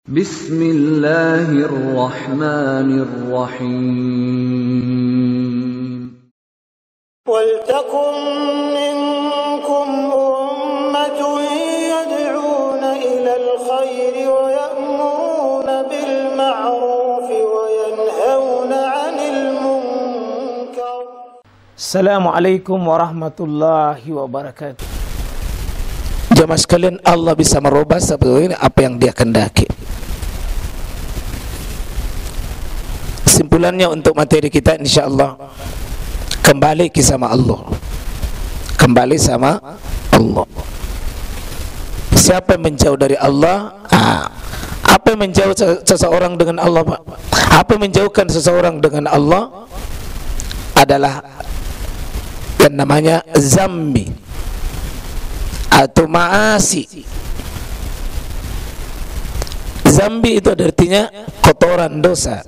Bismillahirrahmanirrahim. وَلْتَكُنْ مِنْكُمْ أُمَّةٌ يَدْعُونَ إِلَى الْخَيْرِ وَيَأْمُرُونَ بِالْمَعْرُوفِ وَيَنْهَوْنَ عَنِ الْمُنْكَرِ. Assalamualaikum warahmatullahi wabarakatuh. Jamaah sekalian, Allah bisa merubah sebetulnya apa yang Dia kehendaki. Kesimpulannya untuk materi kita insyaallah, kembali sama Allah. Kembali sama Allah. Siapa yang menjauh dari Allah? Apa yang menjauh seseorang dengan Allah, Pak? Apa yang menjauhkan seseorang dengan Allah adalah yang namanya zambi atau maasi. Zambi itu artinya kotoran, dosa.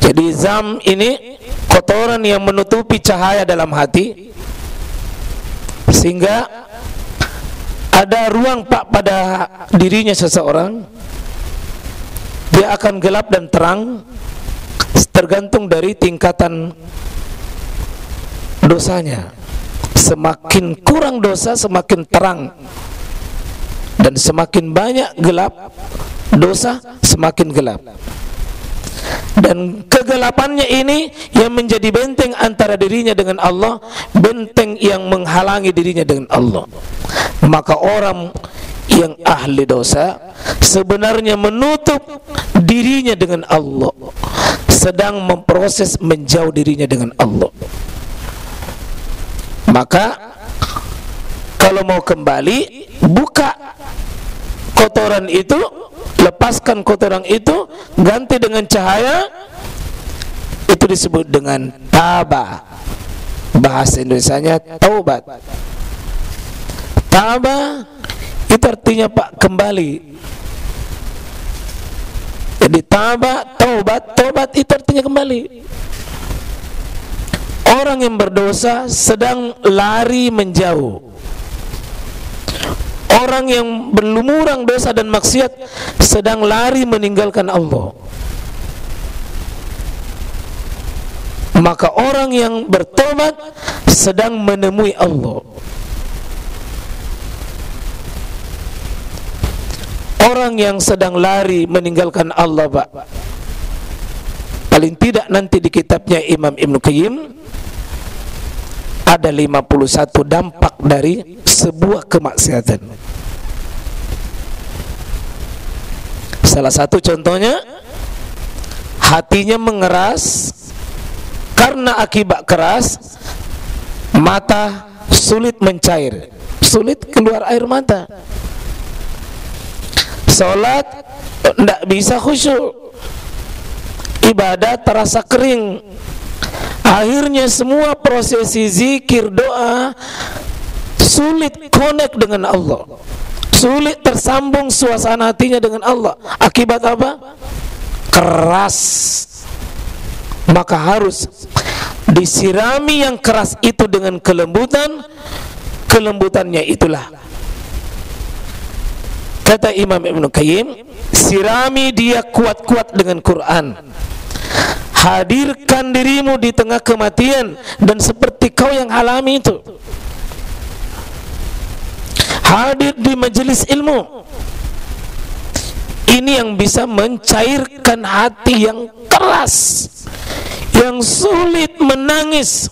Jadi zam ini kotoran yang menutupi cahaya dalam hati, sehingga ada ruang Pak pada dirinya seseorang. Dia akan gelap dan terang tergantung dari tingkatan dosanya. Semakin kurang dosa semakin terang, dan semakin banyak gelap dosa semakin gelap. Dan kegelapannya ini yang menjadi benteng antara dirinya dengan Allah, benteng yang menghalangi dirinya dengan Allah. Maka orang yang ahli dosa sebenarnya menutup dirinya dengan Allah, sedang memproses menjauh dirinya dengan Allah. Maka kalau mau kembali, buka kotoran itu, lepaskan kotoran itu, ganti dengan cahaya. Itu disebut dengan taba. Bahasa Indonesianya taubat. Taba itu artinya Pak kembali. Jadi taba, taubat, taubat itu artinya kembali. Orang yang berdosa sedang lari menjauh. Orang yang berlumuran dosa dan maksiat sedang lari meninggalkan Allah. Maka orang yang bertobat sedang menemui Allah. Orang yang sedang lari meninggalkan Allah, Pak, paling tidak nanti di kitabnya Imam Ibn Qayyim ada 51 dampak dari sebuah kemaksiatan. Salah satu contohnya, hatinya mengeras. Karena akibat keras, mata sulit mencair, sulit keluar air mata. Salat tidak bisa khusyuk, ibadah terasa kering. Akhirnya semua prosesi zikir, doa sulit connect dengan Allah, sulit tersambung suasana hatinya dengan Allah. Akibat apa? Keras. Maka harus disirami yang keras itu dengan kelembutan. Kelembutannya itulah, kata Imam Ibn Qayyim, sirami dia kuat-kuat dengan Quran. Hadirkan dirimu di tengah kematian, dan seperti kau yang alami itu, hadir di majelis ilmu. Ini yang bisa mencairkan hati yang keras, yang sulit menangis,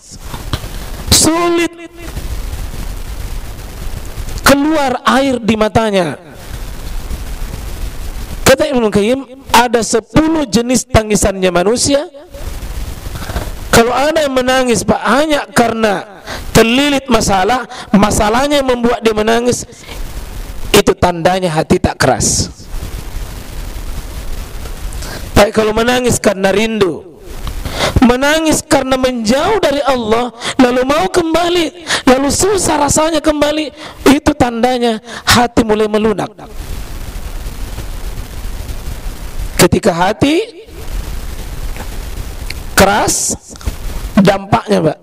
sulit keluar air di matanya. Kata Ibnu Qayyim, ada 10 jenis tangisannya manusia. Kalau ada yang menangis Pak hanya karena terlilit masalah, masalahnya membuat dia menangis, itu tandanya hati tak keras. Tapi kalau menangis karena rindu, menangis karena menjauh dari Allah, lalu mau kembali, lalu susah rasanya kembali, itu tandanya hati mulai melunak. Ketika hati keras, dampaknya Pak,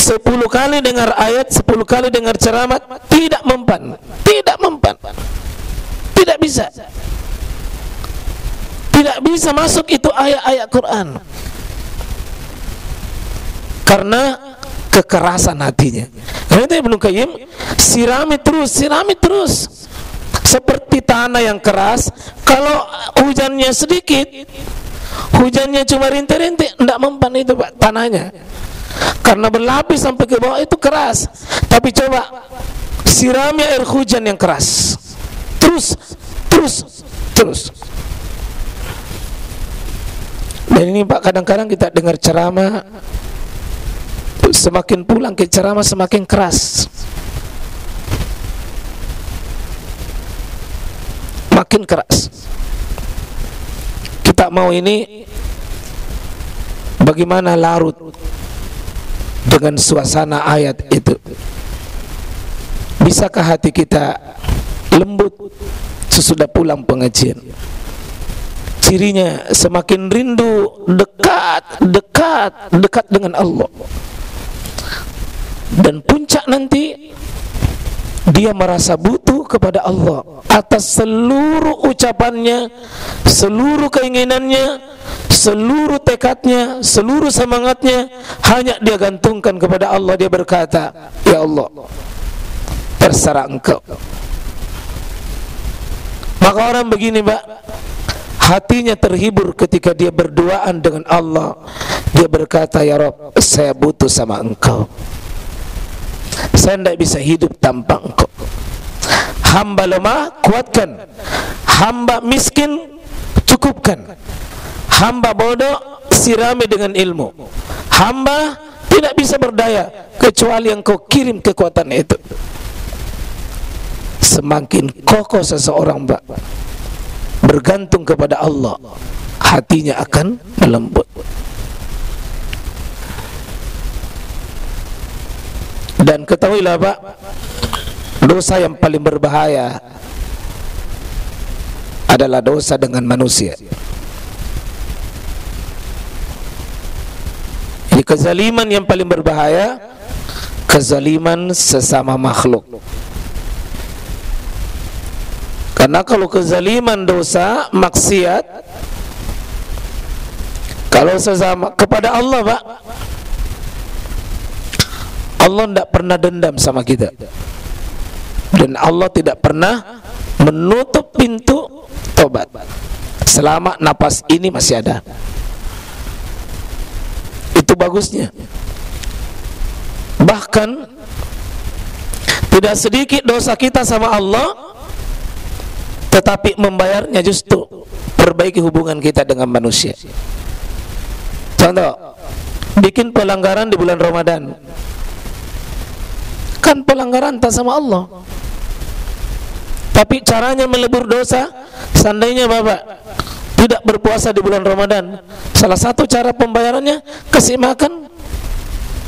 10 kali dengar ayat, 10 kali dengar ceramah, tidak mempan, tidak bisa masuk itu ayat-ayat Quran, karena kekerasan hatinya. Karena itu Ibnu Qayyim, sirami terus seperti tanah yang keras. Kalau hujannya sedikit, hujannya cuma rintik-rintik, tidak mempan itu Pak tanahnya, karena berlapis sampai ke bawah itu keras. Tapi coba sirami air hujan yang keras, terus. Dan ini Pak, kadang-kadang kita dengar ceramah, semakin pulang ke ceramah semakin keras, makin keras. Kita mau ini bagaimana larut dengan suasana ayat itu? Bisakah hati kita lembut sesudah pulang pengajian? Cirinya semakin rindu, dekat dengan Allah. Dan puncak nanti dia merasa butuh kepada Allah atas seluruh ucapannya, seluruh keinginannya, seluruh tekadnya, seluruh semangatnya hanya dia gantungkan kepada Allah. Dia berkata, ya Allah, terserah Engkau. Maka orang begini Pak, hatinya terhibur ketika dia berduaan dengan Allah. Dia berkata, ya Rabb, saya butuh sama Engkau, saya tidak bisa hidup tanpa Engkau. Hamba lemah, kuatkan. Hamba miskin, cukupkan. Hamba bodoh, sirami dengan ilmu. Hamba tidak bisa berdaya kecuali Engkau kirim kekuatan itu. Semakin kokoh seseorang Pak bergantung kepada Allah, hatinya akan melembut. Dan ketahuilah Pak, dosa yang paling berbahaya adalah dosa dengan manusia. Jadi kezaliman yang paling berbahaya, kezaliman sesama makhluk. Karena kalau kezaliman dosa, maksiat, kalau sesama kepada Allah Pak, Allah tidak pernah dendam sama kita, dan Allah tidak pernah menutup pintu tobat selama napas ini masih ada. Itu bagusnya. Bahkan tidak sedikit dosa kita sama Allah, tetapi membayarnya justru perbaiki hubungan kita dengan manusia. Contoh, bikin pelanggaran di bulan Ramadan, kan pelanggaran tak sama Allah, tapi caranya melebur dosa. Seandainya Bapak tidak berpuasa di bulan Ramadan, salah satu cara pembayarannya kasih makan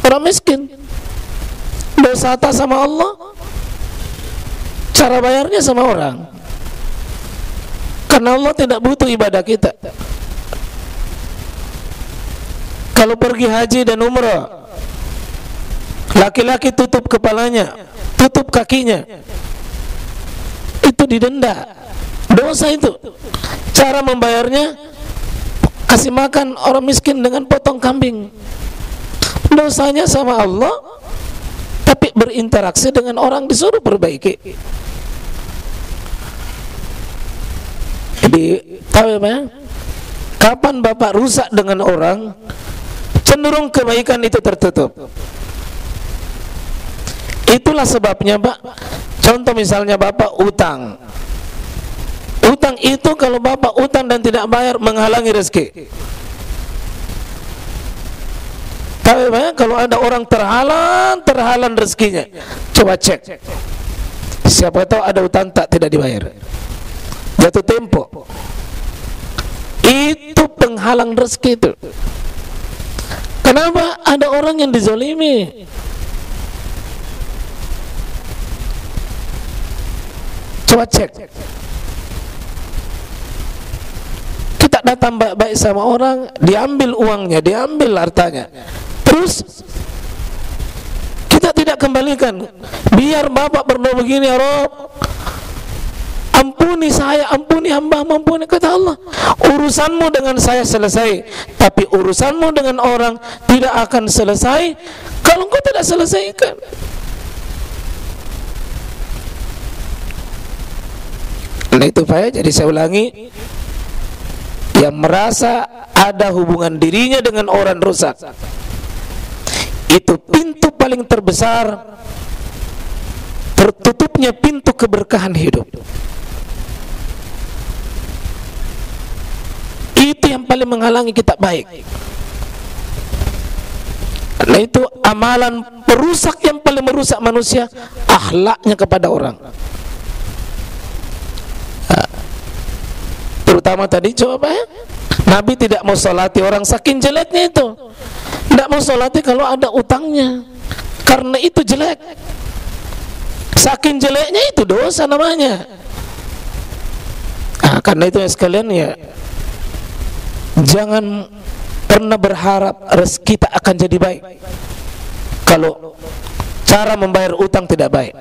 orang miskin. Dosa tak sama Allah, cara bayarnya sama orang. Karena Allah tidak butuh ibadah kita. Kalau pergi haji dan umrah, laki-laki tutup kepalanya, tutup kakinya, itu didenda. Dosa itu. Cara membayarnya kasih makan orang miskin dengan potong kambing. Dosanya sama Allah, tapi berinteraksi dengan orang disuruh perbaiki. Jadi tahu ya, kapan Bapak rusak dengan orang, cenderung kebaikan itu tertutup. Itulah sebabnya Pak, contoh misalnya Bapak utang. Utang itu kalau Bapak utang dan tidak bayar menghalangi rezeki. Tahu ya, kalau ada orang terhalang rezekinya, coba cek. Siapa tahu ada utang tidak dibayar, jatuh tempo. Itu penghalang rezeki itu. Kenapa? Ada orang yang dizolimi. Coba cek. Kita datang baik-baik sama orang, diambil uangnya, diambil hartanya, terus kembalikan. Biar bapak berdoa begini, ya Rob, ampuni saya, ampuni hamba, ampuni, kata Allah. Urusanmu dengan saya selesai, tapi urusanmu dengan orang tidak akan selesai kalau engkau tidak selesaikan. Nah itu Pak, jadi saya ulangi, yang merasa ada hubungan dirinya dengan orang rusak, itu pintu paling terbesar tertutupnya pintu keberkahan hidup. Itu yang paling menghalangi kita baik. Karena itu amalan perusak yang paling merusak manusia, akhlaknya kepada orang. Terutama tadi coba ya, Nabi tidak mau salati orang saking jeleknya itu. Tidak mau salati kalau ada utangnya, karena itu jelek. Saking jeleknya itu dosa namanya. Karena itu ya sekalian ya, jangan pernah berharap rezeki kita akan jadi baik kalau cara membayar utang tidak baik.